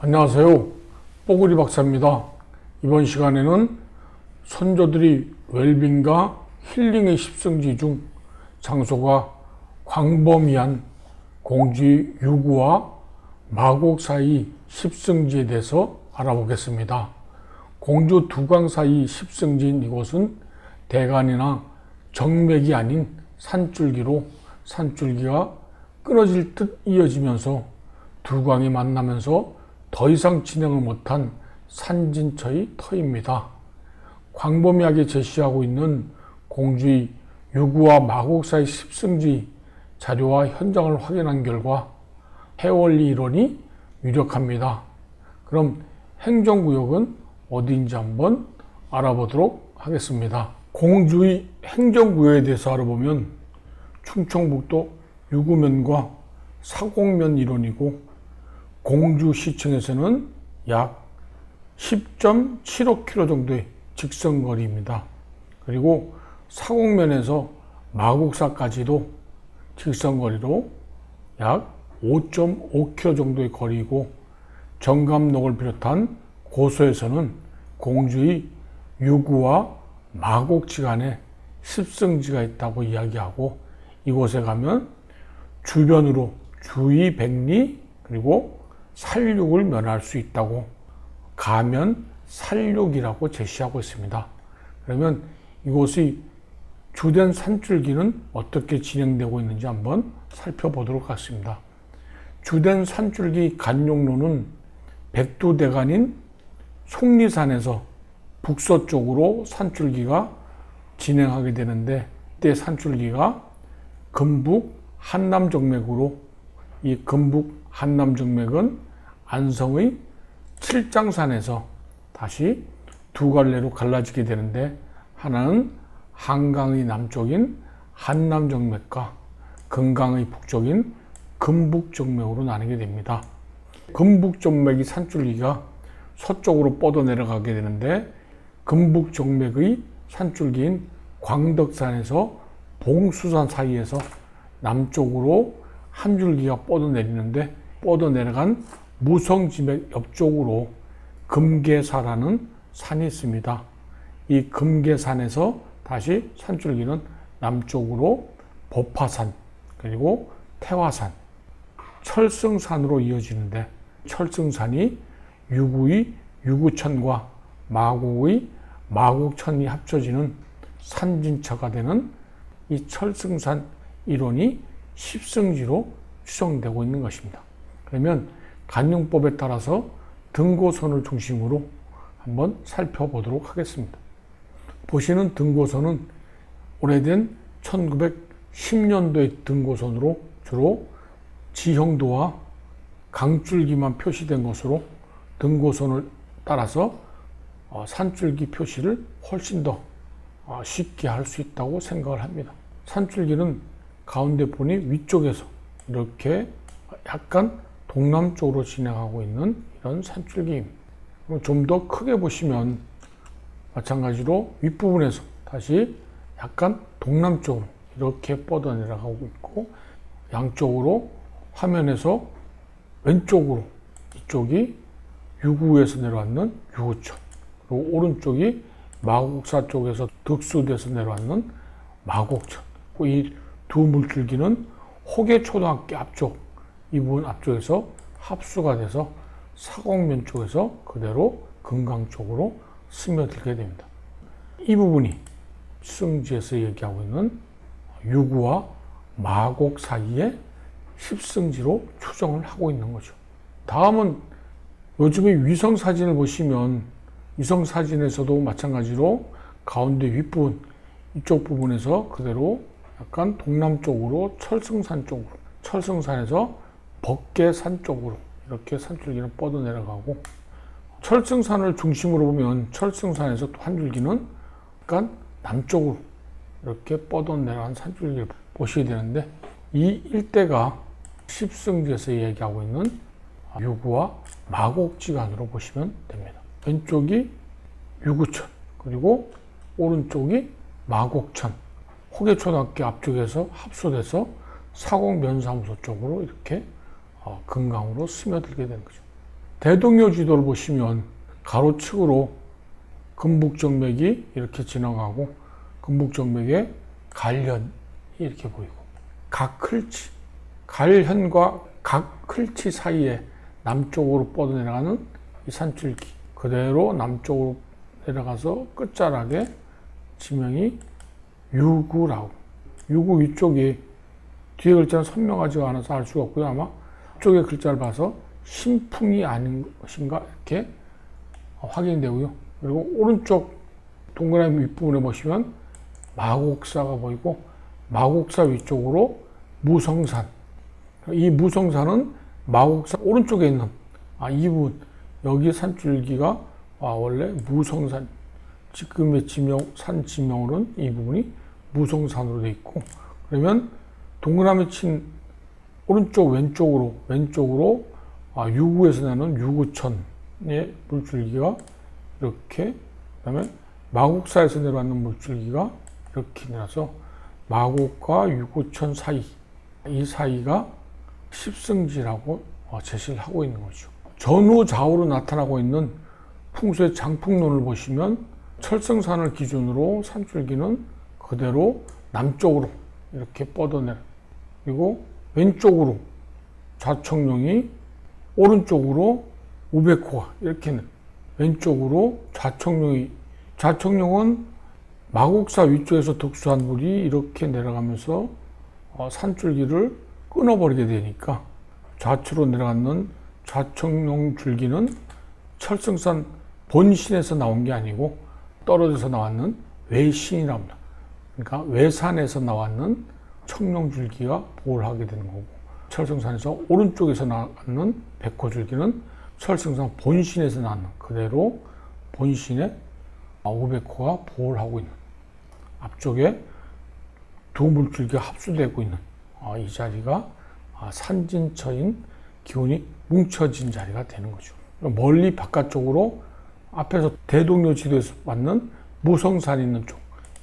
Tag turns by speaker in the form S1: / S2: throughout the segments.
S1: 안녕하세요. 뽀글이 박사입니다. 이번 시간에는 선조들이 웰빙과 힐링의 십성지 중 장소가 광범위한 공주의 유구와 마곡 사이 십성지에 대해서 알아보겠습니다. 공주 두강 사이 십성지인 이곳은 대간이나 정맥이 아닌 산줄기로 산줄기가 끊어질 듯 이어지면서 두 강이 만나면서 더 이상 진행을 못한 산진처의 터입니다. 광범위하게 제시하고 있는 공주의 유구와 마곡 사이 십성지 자료와 현장을 확인한 결과 해원리 이론이 유력합니다. 그럼 행정구역은 어디인지 한번 알아보도록 하겠습니다. 공주의 행정구역에 대해서 알아보면 충청북도 유구면과 사곡면 이론이고 공주시청에서는 약 10.75km 정도의 직선거리입니다. 그리고 사곡면에서 마곡사까지도 직선거리로 약 5.5km 정도의 거리이고 정감록을 비롯한 고서에서는 공주의 유구와 마곡지간에 십성지가 있다고 이야기하고 이곳에 가면 주변으로 주의 백리 그리고 살육을 면할 수 있다고 가면 살육이라고 제시하고 있습니다. 그러면 이곳의 주된 산줄기는 어떻게 진행되고 있는지 한번 살펴보도록 하겠습니다. 주된 산줄기 간용로는 백두대간인 속리산에서 북서쪽으로 산줄기가 진행하게 되는데 이때 산줄기가 금북 한남정맥으로 이 금북 한남정맥은 안성의 칠장산에서 다시 두 갈래로 갈라지게 되는데 하나는 한강의 남쪽인 한남정맥과 금강의 북쪽인 금북정맥으로 나뉘게 됩니다. 금북정맥이 산줄기가 서쪽으로 뻗어 내려가게 되는데 금북정맥의 산줄기인 광덕산에서 봉수산 사이에서 남쪽으로 한 줄기가 뻗어 내리는데 뻗어 내려간 무성지맥 옆쪽으로 금계사라는 산이 있습니다. 이 금계산에서 다시 산줄기는 남쪽으로 법화산 그리고 태화산, 철승산으로 이어지는데 철승산이 유구의 유구천과 마곡의 마곡천이 합쳐지는 산진처가 되는 이 철승산 이론이 십성지로 추정되고 있는 것입니다. 그러면 간용법에 따라서 등고선을 중심으로 한번 살펴보도록 하겠습니다. 보시는 등고선은 오래된 1910년도의 등고선으로 주로 지형도와 강줄기만 표시된 것으로 등고선을 따라서 산줄기 표시를 훨씬 더 쉽게 할 수 있다고 생각을 합니다. 산줄기는 가운데 보니 위쪽에서 이렇게 약간 동남쪽으로 진행하고 있는 이런 산줄기입니다. 좀 더 크게 보시면 마찬가지로 윗부분에서 다시 약간 동남쪽으로 이렇게 뻗어 내려가고 있고 양쪽으로 화면에서 왼쪽으로 이쪽이 유구에서 내려왔는 유구천 그리고 오른쪽이 마곡사 쪽에서 득수돼서 내려왔는 마곡천 이 두 물줄기는 호계초등학교 앞쪽 이 부분 앞쪽에서 합수가 돼서 사곡면 쪽에서 그대로 금강 쪽으로 스며들게 됩니다. 이 부분이 십성지에서 얘기하고 있는 유구와 마곡 사이의 십성지로 추정을 하고 있는 거죠. 다음은 요즘에 위성사진을 보시면 위성사진에서도 마찬가지로 가운데 윗부분 이쪽 부분에서 그대로 약간 동남쪽으로 철승산 쪽으로 철승산에서 법계산 쪽으로 이렇게 산줄기는 뻗어 내려가고 철승산을 중심으로 보면 철승산에서 또 한 줄기는 약간 남쪽으로 이렇게 뻗어 내려간 산줄기를 보시게 되는데 이 일대가 십성지에서 얘기하고 있는 유구와 마곡지간으로 보시면 됩니다. 왼쪽이 유구천 그리고 오른쪽이 마곡천 호계초등학교 앞쪽에서 합수돼서 사곡면사무소 쪽으로 이렇게 금강으로 스며들게 되는 거죠. 대동여 지도를 보시면 가로측으로 금북정맥이 이렇게 지나가고 금북정맥에 갈현이 이렇게 보이고 각클치, 갈현과 각클치 사이에 남쪽으로 뻗어내려가는 이 산줄기 그대로 남쪽으로 내려가서 끝자락에 지명이 유구라고. 유구 위쪽이 뒤에 글자는 선명하지가 않아서 알 수가 없고요. 아마 앞쪽의 글자를 봐서 신풍이 아닌 것인가 이렇게 확인되고요. 그리고 오른쪽 동그라미 윗부분에 보시면 마곡사가 보이고 마곡사 위쪽으로 무성산. 이 무성산은 마곡사 오른쪽에 있는 이 부분 여기 산줄기가 원래 무성산 지금의 산 지명으로는 이 부분이 무성산으로 되어 있고 그러면 동그라미 친 오른쪽 왼쪽으로 유구에서 나는 유구천의 물줄기가 이렇게 그다음에 마곡사에서 내려왔는 물줄기가 이렇게 내려서 마곡과 유구천 사이 이 사이가 십승지라고 제시를 하고 있는 거죠. 전후 좌우로 나타나고 있는 풍수의 장풍론을 보시면 철성산을 기준으로 산줄기는 그대로 남쪽으로 이렇게 뻗어내려 그리고 왼쪽으로 좌청룡이 오른쪽으로 우백호가 이렇게 왼쪽으로 좌청룡은 마곡사 위쪽에서 득수한 물이 이렇게 내려가면서 산줄기를 끊어버리게 되니까 좌측으로 내려가는 좌청룡 줄기는 철성산 본신에서 나온 게 아니고 떨어져서 나왔는 외신이라고 합니다. 그러니까 외산에서 나왔는 청룡줄기가 보호를 하게 되는 거고 철성산에서 오른쪽에서 나왔는 백호줄기는 철성산 본신에서 나왔는 그대로 본신의 우백호가 보호를 하고 있는 앞쪽에 두 물줄기가 합수되고 있는 이 자리가 산진처인 기운이 뭉쳐진 자리가 되는 거죠. 멀리 바깥쪽으로 앞에서 대동여 지도에서 맞는 무성산이 있는 쪽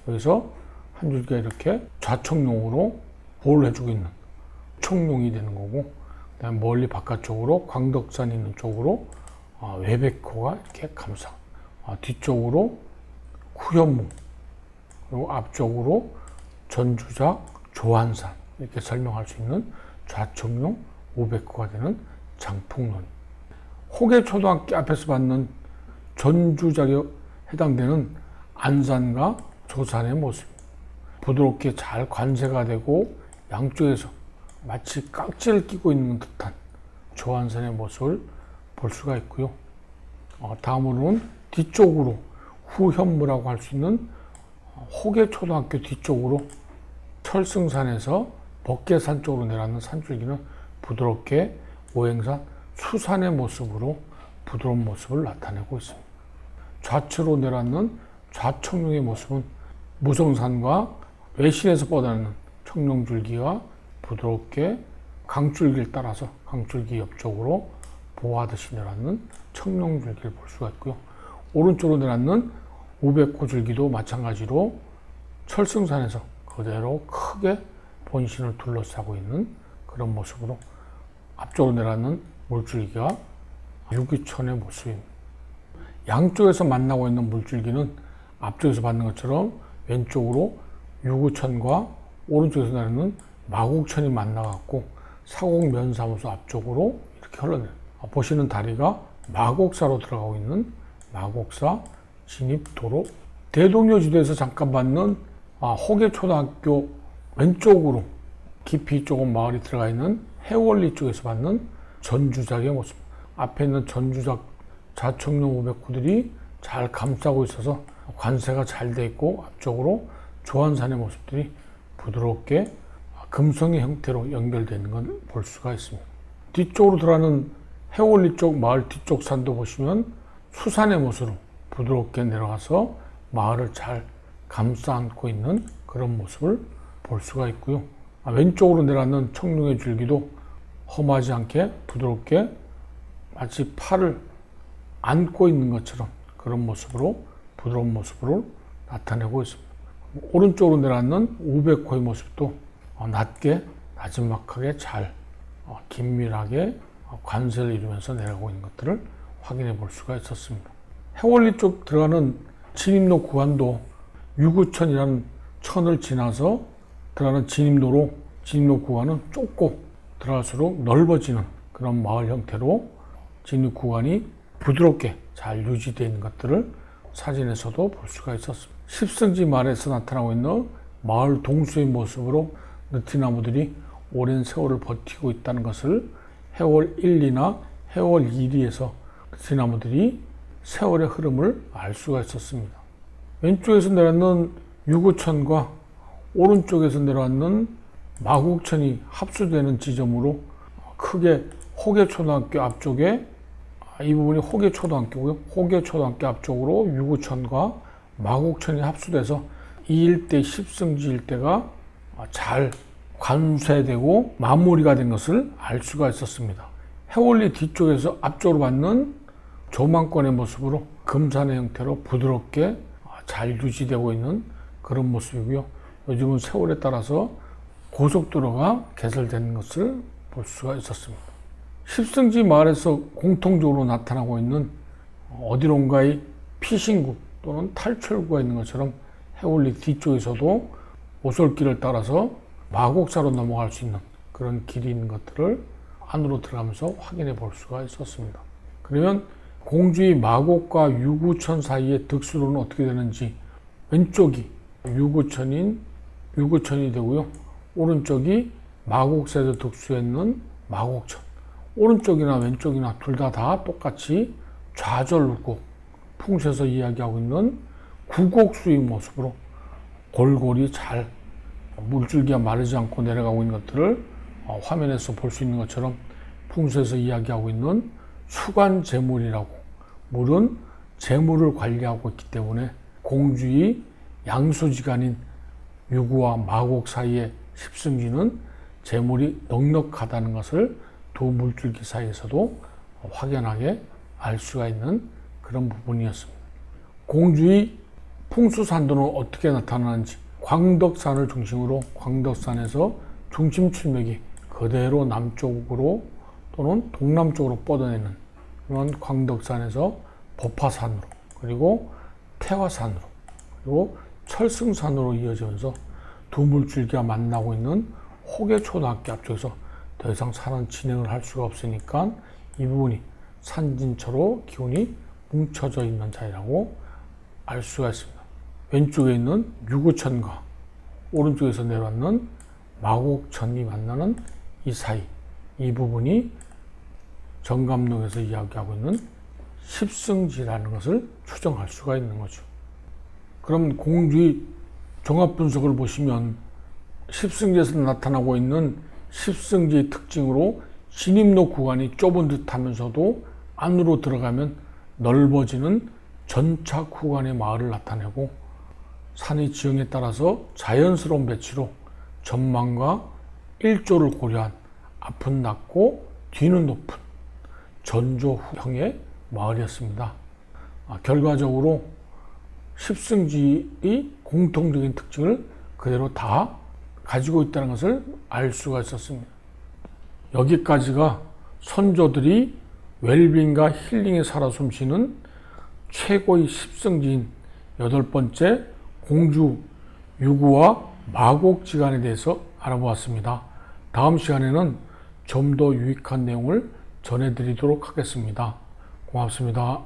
S1: 여기서 한 줄기가 이렇게 좌청룡으로 보호를 해주고 있는 청룡이 되는 거고 그다음에 멀리 바깥쪽으로 광덕산이 있는 쪽으로 외백호가 이렇게 감싸 뒤쪽으로 후현무 그리고 앞쪽으로 전주작 조한산 이렇게 설명할 수 있는 좌청룡 우백호가 되는 장풍론 호계초등학교 앞에서 받는 전주작에 해당되는 안산과 조산의 모습 부드럽게 잘 관세가 되고 양쪽에서 마치 깍지를 끼고 있는 듯한 조한산의 모습을 볼 수가 있고요. 다음으로는 뒤쪽으로 후현무라고 할 수 있는 호계초등학교 뒤쪽으로 철승산에서 법계산 쪽으로 내려가는 산줄기는 부드럽게 오행산 수산의 모습으로 부드러운 모습을 나타내고 있습니다. 좌측으로 내려가는 좌청룡의 모습은 무성산과 외신에서 뻗어나는 청룡줄기가 부드럽게 강줄기를 따라서 강줄기 옆쪽으로 보호하듯이 내려가는 청룡줄기를 볼 수가 있고요. 오른쪽으로 내려가는 우백호줄기도 마찬가지로 철승산에서 그대로 크게 본신을 둘러싸고 있는 그런 모습으로 앞쪽으로 내려가는 물줄기가 유기천의 모습입니다. 양쪽에서 만나고 있는 물줄기는 앞쪽에서 받는 것처럼 왼쪽으로 유구천과 오른쪽에서 나르는 마곡천이 만나갖고 사곡면사무소 앞쪽으로 이렇게 흘러내요. 보시는 다리가 마곡사로 들어가고 있는 마곡사 진입도로 대동여지도에서 잠깐 받는 호계초등학교 왼쪽으로 깊이 조금 마을이 들어가 있는 해월리 쪽에서 받는 전주작의 모습 앞에 있는 전주작 좌청룡 우백호들이 잘 감싸고 있어서 관세가 잘 돼 있고 앞쪽으로 조한산의 모습들이 부드럽게 금성의 형태로 연결되는 걸 볼 수가 있습니다. 뒤쪽으로 들어가는 해월리 쪽 마을 뒤쪽 산도 보시면 수산의 모습으로 부드럽게 내려가서 마을을 잘 감싸 안고 있는 그런 모습을 볼 수가 있고요. 왼쪽으로 내려가는 청룡의 줄기도 험하지 않게 부드럽게 마치 팔을 안고 있는 것처럼 그런 모습으로 부드러운 모습으로 나타내고 있습니다. 오른쪽으로 내려가는 우백호의 모습도 낮게 나지막하게 잘 긴밀하게 관세를 이루면서 내려가고 있는 것들을 확인해 볼 수가 있었습니다. 해월리 쪽 들어가는 진입로 구간도 유구천이라는 천을 지나서 들어가는 진입로 구간은 좁고 들어갈수록 넓어지는 그런 마을 형태로 진입 구간이 부드럽게 잘 유지되어 있는 것들을 사진에서도 볼 수가 있었습니다. 십성지 마을에서 나타나고 있는 마을 동수의 모습으로 느티나무들이 오랜 세월을 버티고 있다는 것을 해월 1, 2나 해월 2, 2에서 느티나무들이 세월의 흐름을 알 수가 있었습니다. 왼쪽에서 내려앉는 유구천과 오른쪽에서 내려앉는 마곡천이 합수되는 지점으로 크게 호계초등학교 앞쪽에, 이 부분이 호계초등학교고요. 호계초등학교 앞쪽으로 유구천과 마곡천이 합수돼서 이 일대 십성지 일대가 잘 관쇄되고 마무리가 된 것을 알 수가 있었습니다. 해월리 뒤쪽에서 앞쪽으로 받는 조망권의 모습으로 금산의 형태로 부드럽게 잘 유지되고 있는 그런 모습이고요. 요즘은 세월에 따라서 고속도로가 개설되는 것을 볼 수가 있었습니다. 십성지 마을에서 공통적으로 나타나고 있는 어디론가의 피신구 또는 탈출구가 있는 것처럼 해월리 뒤쪽에서도 오솔길을 따라서 마곡사로 넘어갈 수 있는 그런 길이 있는 것들을 안으로 들어가면서 확인해 볼 수가 있었습니다. 그러면 공주의 마곡과 유구천 사이의 득수로는 어떻게 되는지, 왼쪽이 유구천이 되고요. 오른쪽이 마곡사에서 득수했는 마곡천. 오른쪽이나 왼쪽이나 둘 다 똑같이 좌절고 풍수에서 이야기하고 있는 구곡수의 모습으로 골고루 잘 물줄기가 마르지 않고 내려가고 있는 것들을 화면에서 볼 수 있는 것처럼 풍수에서 이야기하고 있는 수관재물이라고, 물은 재물을 관리하고 있기 때문에 공주의 양수지간인 유구와 마곡 사이의 십승지는 재물이 넉넉하다는 것을 두 물줄기 사이에서도 확연하게 알 수가 있는 그런 부분이었습니다. 공주의 풍수산도는 어떻게 나타나는지, 광덕산을 중심으로 광덕산에서 중심 출맥이 그대로 남쪽으로 또는 동남쪽으로 뻗어내는 그런 광덕산에서 법화산으로, 그리고 태화산으로, 그리고 철승산으로 이어지면서 두 물줄기가 만나고 있는 호계초등학교 앞쪽에서 더 이상 산은 진행을 할 수가 없으니까 이 부분이 산진초로 기운이 뭉쳐져 있는 자리라고 알 수가 있습니다. 왼쪽에 있는 유구천과 오른쪽에서 내려왔는 마곡천이 만나는 이 사이, 이 부분이 정감록에서 이야기하고 있는 십승지라는 것을 추정할 수가 있는 거죠. 그럼 공주의 종합 분석을 보시면 십승지에서 나타나고 있는 십승지의 특징으로 진입로 구간이 좁은 듯 하면서도 안으로 들어가면 넓어지는 전차 구간의 마을을 나타내고, 산의 지형에 따라서 자연스러운 배치로 전망과 일조를 고려한 앞은 낮고 뒤는 높은 전조형의 마을이었습니다. 결과적으로 십승지의 공통적인 특징을 그대로 다 가지고 있다는 것을 알 수가 있었습니다. 여기까지가 선조들이 웰빙과 힐링에 살아 숨쉬는 최고의 십승지인 8번째 공주 유구와 마곡지간에 대해서 알아보았습니다. 다음 시간에는 좀 더 유익한 내용을 전해드리도록 하겠습니다. 고맙습니다.